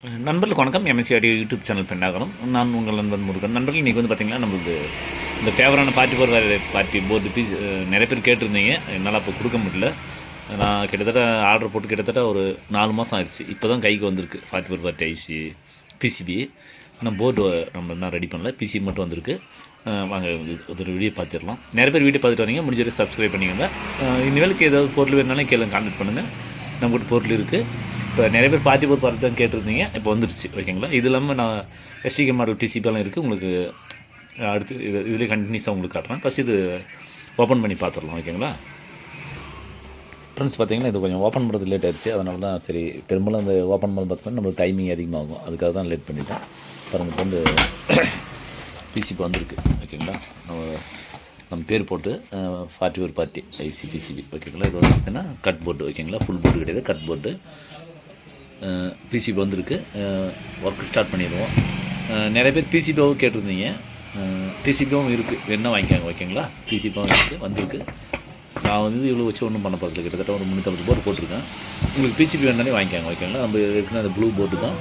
நண்பர்களுக்கு வணக்கம். எம்எஸ்சிஆடி YouTube channel Pennagaram. நான் உங்கள் நண்பன் முருகன். நண்பர்கள் இன்றைக்கி வந்து பார்த்திங்கன்னா நம்மளது இந்த ஃபேவரான பார்ட்டி போர்டு பீஸ் நிறைய பேர் கேட்டிருந்தீங்க. என்னால் அப்போ கொடுக்க முடியல. நான் கிட்டத்தட்ட ஆர்டர் போட்டு கிட்டத்தட்ட ஒரு 4 மாதம் ஆயிடுச்சு. இப்போ தான் கைக்கு வந்திருக்கு 44 பார்ட்டி ஐசி பிசிபி. நான் போர்டு நம்ம இன்னும் ரெடி பண்ணல, பிசிபி மட்டும் வந்திருக்கு. வாங்க ஒரு வீடியோ பார்த்துடலாம். நிறைய பேர் வீடியோ பார்த்துட்டு வரீங்க, முடிஞ்ச வரைக்கும் சப்ஸ்கிரைப் பண்ணிக்கோங்க. இனிமேலுக்கு ஏதாவது பொருள் வேணுனாலும் கேளுங்க, கான்டாக்ட் பண்ணுங்கள். நம்மகிட்ட பொருள் இருக்குது. இப்போ நிறைய பேர் பார்ட்டி போர் பார்த்து தான் கேட்டிருந்தீங்க. இப்போ வந்துடுச்சு, ஓகேங்களா. இது இல்லாமல் நான் எஸ்டிகே மாடல் பிசிபிலாம் இருக்குது. உங்களுக்கு அடுத்து இதிலே கண்டினியூஸாக உங்களுக்கு காட்டுறேன். ஃபஸ்ட் இது ஓப்பன் பண்ணி பார்த்துடலாம், ஓகேங்களா. ஃப்ரெண்ட்ஸ் பார்த்தீங்கன்னா இது கொஞ்சம் ஓப்பன் பண்ணுறது லேட் ஆகிடுச்சு. அதனால தான் சரி, பெரும்பாலும் அந்த ஓப்பன் பண்ணி பார்த்தோம்னா நம்மளுக்கு டைமிங் அதிகமாகும். அதுக்காக தான் லேட் பண்ணிட்டேன். பாருங்கள், இப்போ வந்து பிசிபி வந்திருக்கு, ஓகேங்களா. நம்ம பேர் போட்டு 44 பார்ட்டி ஐசி பிசிபி, ஓகேங்களா. இது வந்து பார்த்தீங்கன்னா கட் போர்டு, ஓகேங்களா. ஃபுல் போர்டு கிடையாது, கட் போர்டு. பிசிபி வந்திருக்கு. ஒர்க் ஸ்டார்ட் பண்ணிடுவோம். நிறைய பேர் பிசிபியாவும் கேட்டிருந்தீங்க. பிசிபியாவும் இருக்குது, வேணால் வாங்கிக்காங்க, ஓகேங்களா. பிசிபியாவும் இருக்குது, வந்திருக்கு. நான் வந்து இவ்வளோ வச்சு ஒன்றும் பண்ண போகிறது, கிட்டத்தட்ட ஒரு 350 போர்டு போட்டிருக்கேன். உங்களுக்கு பிசிபி வேணாலே வாங்கிக்காங்க, ஓகேங்களா. நம்ம இருக்குன்னா அந்த ப்ளூ போர்டு தான்.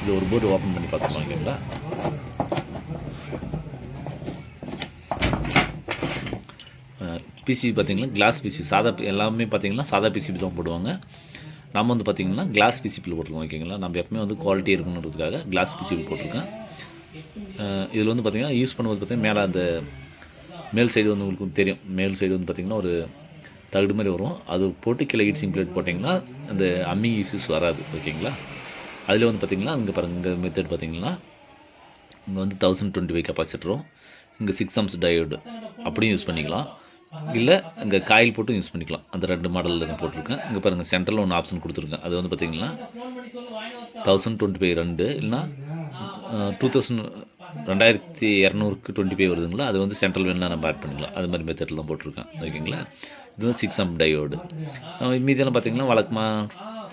இது ஒரு போர்டு ஓப்பன் பண்ணி பார்த்துக்கலாம், ஓகேங்களா. பிசிபி பார்த்திங்கன்னா கிளாஸ் பிசிபி, சாதா எல்லாமே பார்த்திங்கன்னா சாதா பிசிபி தான் போடுவாங்க. நம்ம வந்து பார்த்திங்கன்னா கிளாஸ் பிசிபியில் போட்டிருக்கோம், ஓகேங்களா. நம்ம எப்பவுமே வந்து குவாலிட்டி இருக்கணுன்றதுக்காக கிளாஸ் பிசிபி போட்டிருக்கேன். இதில் வந்து பார்த்திங்கன்னா யூஸ் பண்ணும்போது பார்த்திங்கன்னா மேலே அந்த மேல் சைடு வந்து உங்களுக்கு தெரியும். மேல் சைடு வந்து பார்த்திங்கன்னா ஒரு தகுடு மாதிரி வரும். அது போட்டு கீழே ஹீட் சிங் பிளேட் போட்டிங்கன்னா அந்த அம்மி இஷ்யூஸ் வராது, ஓகேங்களா. அதில் வந்து பார்த்திங்கன்னா இங்கே பாருங்கள், இந்த மெத்தட் பார்த்திங்கன்னா இங்கே வந்து 1025 கெப்பாசிட்டரும், இங்கே 6 amps டயோடு அப்படியும் யூஸ் பண்ணிக்கலாம். இல்லை இங்கே காயில் போட்டு யூஸ் பண்ணிக்கலாம். அந்த 2 மாடலில் போட்டிருக்கேன். இங்கே பாருங்கள், சென்டரில் ஒன்று ஆப்ஷன் கொடுத்துருக்கேன். அது வந்து பார்த்திங்கன்னா 1025 2, இல்லைனா 2200க்கு 25 வருதுங்களா. அது வந்து சென்ட்ரல் வேணால் நம்ம ஆட் பண்ணிக்கலாம். அது மாதிரி மெத்தடில் தான் போட்டிருக்கேன், ஓகேங்களா. இது வந்து 6 amp டயோடு. மீதியெல்லாம் பார்த்திங்கன்னா வழக்கமாக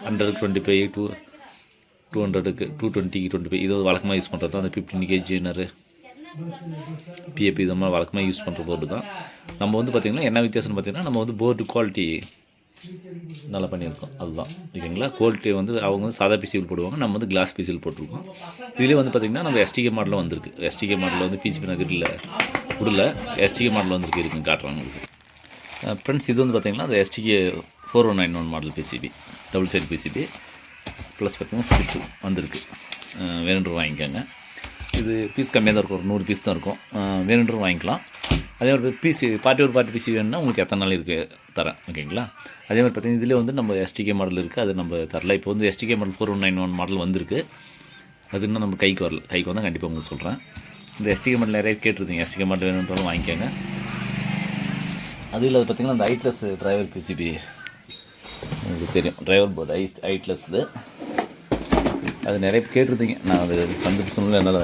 100க்கு 25, 200க்கு 220க்கு 25, இது வழக்கமாக யூஸ் பண்ணுறது தான். அந்த 15 kg பிஏபி இது மாதிரி வழக்கமாக யூஸ் பண்ணுற போர்டு தான். நம்ம வந்து பார்த்திங்கன்னா என்ன வித்தியாசம்னு பார்த்திங்கன்னா, நம்ம வந்து போர்டு குவாலிட்டி நல்லா பண்ணியிருக்கோம், அதுதான், ஓகேங்களா. குவாலிட்டி வந்து அவங்க வந்து சாதா பிசிபில் போடுவாங்க, நம்ம வந்து கிளாஸ் பிசிபில் போட்டிருக்கோம். இதிலே வந்து பார்த்திங்கன்னா நம்ம எஸ்டிகே மாடலும் வந்திருக்கு. எஸ்டிகே மாடலில் வந்து பிசிபி நகரில் விடல, எஸ்டிகே மாடல் வந்துருக்கு, இருக்குன்னு காட்டுறாங்க உங்களுக்கு. ஃப்ரெண்ட்ஸ், இது வந்து பார்த்திங்கன்னா அந்த SDK 4191 model PCB, double side PCB plus பார்த்திங்கன்னா ஸ்டிப்பு வந்திருக்கு. வேணுன்ற வாங்கிக்கோங்க. இது பீஸ் கம்மியாக தான் இருக்கும், ஒரு 100 பீஸ் தான் இருக்கும். வேணுன்ற வாங்கிக்கலாம். அதே மாதிரி பிசி பார்ட்டி பிசி வேணும்னா உங்களுக்கு எத்தனை நாள் இருக்குது தரேன், ஓகேங்களா. அதே மாதிரி பார்த்திங்கன்னா இதில் வந்து நம்ம எஸ்டிகே மாடல் இருக்குது, அது நம்ம தரல. இப்போ வந்து எஸ்டிகே மாடல் 4191 மாடல் வந்திருக்கு. அது இன்னும் நம்ம கைக்கு வரல. கைக்கு வந்தால் கண்டிப்பாக உங்களுக்கு சொல்கிறேன். இந்த எஸ்டிகே மாடல் நிறைய கேட்டிருந்தீங்க. எஸ்டிகே மாடல் வேணுன்றாலும் வாங்கிக்கோங்க. அது இல்லாத பார்த்திங்கன்னா அந்த ஐட்லஸ் டிரைவர் பிசிபி உங்களுக்கு தெரியும், டிரைவர் போர்டு ஐட்லஸ். அது நிறைய கேட்டிருந்தீங்க. நான் அது வந்துட்டு சொன்னால என்னால்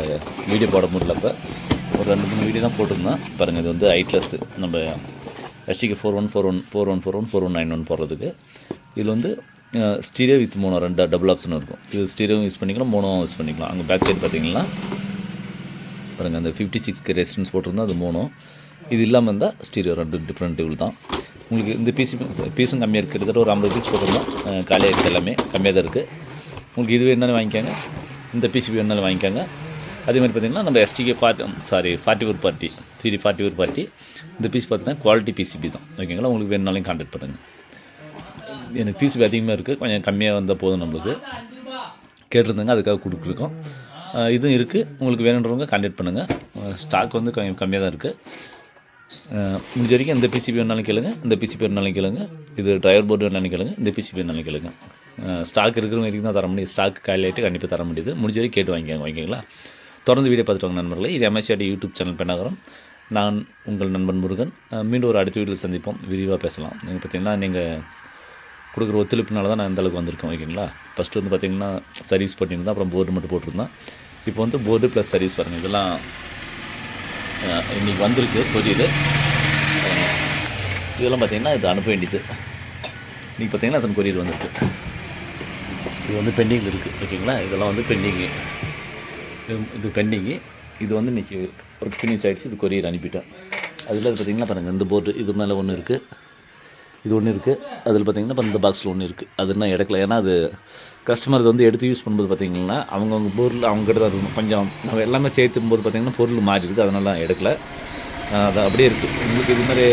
வீடியோ போட முடியல. இப்போ ஒரு 2-3 வீடியோ தான் போட்டிருந்தேன். பாருங்கள், இது வந்து ஐட்லஸ் நம்ம எஸ்டிகே 4141 4141 4191 போடுறதுக்கு. இதில் வந்து stereo with mono 2 double option இருக்கும். இது ஸ்டீரியோவும் யூஸ் பண்ணிக்கலாம், மோனோவும் யூஸ் பண்ணிக்கலாம். அங்கே பேக் சைடு பார்த்திங்கன்னா பாருங்கள், அந்த 56K ரெசிஸ்டன்ஸ் போட்டிருந்தால் அது மோனோ. இது இல்லாமல் இருந்தால் ஸ்டீரியோ. 2 டிஃப்ரெண்ட் டியூல் தான். உங்களுக்கு இந்த பீஸும் கம்மியாக இருக்குது. கிட்டத்தட்ட ஒரு 50 பீஸ் போட்டிருந்தோம். காலியாக எல்லாமே கம்மியாக தான் இருக்குது. உங்களுக்கு இது வேணாலும் வாங்கிக்காங்க, இந்த பிசிபி வேணாலும் வாங்கிக்காங்க. அதே மாதிரி பார்த்திங்கன்னா நம்ம எஸ்டிகே 44 பார்ட்டி சிடி 44 பார்ட்டி இந்த பீஸ் பார்த்திங்கன்னா குவாலிட்டி பிசிபி தான், ஓகேங்களா. உங்களுக்கு வேணுனாலும் கான்டாக்ட் பண்ணுங்கள். எனக்கு பிசிபி அதிகமாக இருக்குது, கொஞ்சம் கம்மியாக வந்தால் போதும். நம்மளுக்கு கேட்டிருந்தாங்க, அதுக்காக கொடுக்குறோம். இதுவும் இருக்குது. உங்களுக்கு வேணுன்றவங்க கான்டாக்ட் பண்ணுங்கள். ஸ்டாக் வந்து கொஞ்சம் கம்மியாக தான் இருக்குது. முடிஞ்ச வரைக்கும் இந்த பிசிபி வேணாலும் கேளுங்க, இந்த பிசிபி வேணாலும் கேளுங்க, இது டிரைவர் போர்டு வேணாலும் கேளுங்க, இந்த பிசிபி வேணாலும் கேளுங்க. ஸ்டாக் இருக்கிறவங்க வரைக்கும் தான் தர முடியும். ஸ்டாக் காலையிட்டு கண்டிப்பாக தர முடியுது. முடிஞ்ச வரைக்கும் கேட்டு வாங்கிக்கோங்க, ஓகேங்களா. தொடர்ந்து வீடியோ பார்த்துட்டு வாங்க நண்பர்களே. இது எம்எஸ்சிஆடி யூடியூப் சேனல் பெண்ணாகரம். நான் உங்கள் நண்பன் முருகன். மீண்டும் ஒரு அடுத்த வீடியோவில் சந்திப்போம், விரிவாக பேசலாம். நீங்கள் பார்த்திங்கன்னா நீங்கள் கொடுக்குற ஒத்துழைப்புனால தான் நான் இந்த அளவுக்கு வந்திருக்கேன், ஓகேங்களா. ஃபஸ்ட்டு வந்து பார்த்திங்கன்னா சர்வீஸ் போட்டிருந்தேன், அப்புறம் போர்டு மட்டும் போட்டிருந்தேன். இப்போ வந்து போர்டு ப்ளஸ் சர்வீஸ் பாருங்கள். இதெல்லாம் இன்றைக்கி வந்திருக்கு கொரியர். இதெல்லாம் பார்த்திங்கன்னா இது அனுப்ப வேண்டியது. இன்றைக்கி பார்த்திங்கன்னா அதன் கொரியர் வந்துருக்கு. இது வந்து பெண்டிங்கில் இருக்குது, ஓகேங்களா. இதெல்லாம் வந்து பெண்டிங்கு. இது பெண்டிங்கு. இது வந்து இன்றைக்கி ஒர்க் ஃபினிஷ் ஆகிடுச்சு. இது கொரியர் அனுப்பிட்டேன். அதில் பார்த்திங்கன்னா பாருங்கள், இந்த போர்டு இது மேலே ஒன்று இருக்குது, இது ஒன்று இருக்குது. அதில் பார்த்திங்கன்னா இப்போ இந்த பாக்ஸில் ஒன்று இருக்குது. அது இன்னும் எடுக்கல. ஏன்னா அது கஸ்டமர் இதை வந்து எடுத்து யூஸ் பண்ணும்போது பார்த்திங்கன்னா அவங்கவுங்க பொருள் அவங்ககிட்ட தான் இருக்கணும். கொஞ்சம் நம்ம எல்லாமே சேர்த்தும் போது பார்த்திங்கன்னா பொருள் மாறி இருக்குது. அதனால நான் எடுக்கல. அது அப்படியே இருக்குது. உங்களுக்கு இது மாதிரி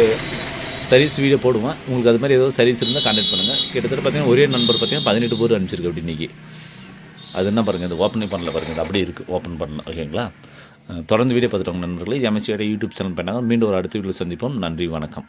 சர்வீஸ் வீடியோ போடுவேன். உங்களுக்கு அது மாதிரி ஏதாவது சர்வீஸ் இருந்தால் கான்டாக்ட் பண்ணுங்கள். கிட்டத்தட்ட பார்த்திங்கன்னா ஒரே நம்பர் பார்த்திங்கன்னா 18 பொருள் அனுப்பிச்சிருக்கு அப்படி இன்றைக்கி. அது என்ன பாருங்கள், இது ஓப்பனே பண்ணல பாருங்கள். இது அப்படியே இருக்குது, ஓப்பன் பண்ணல. ஓகேங்களா? தொடர்ந்து வீடியோ பார்த்துட்டோங்க நண்பர்களே. எம்எஸ்சியோட யூடியூப் சேனல் பண்ணாங்க. மீண்டும் ஒரு அடுத்த வீடியோவில் சந்திப்போம். நன்றி, வணக்கம்.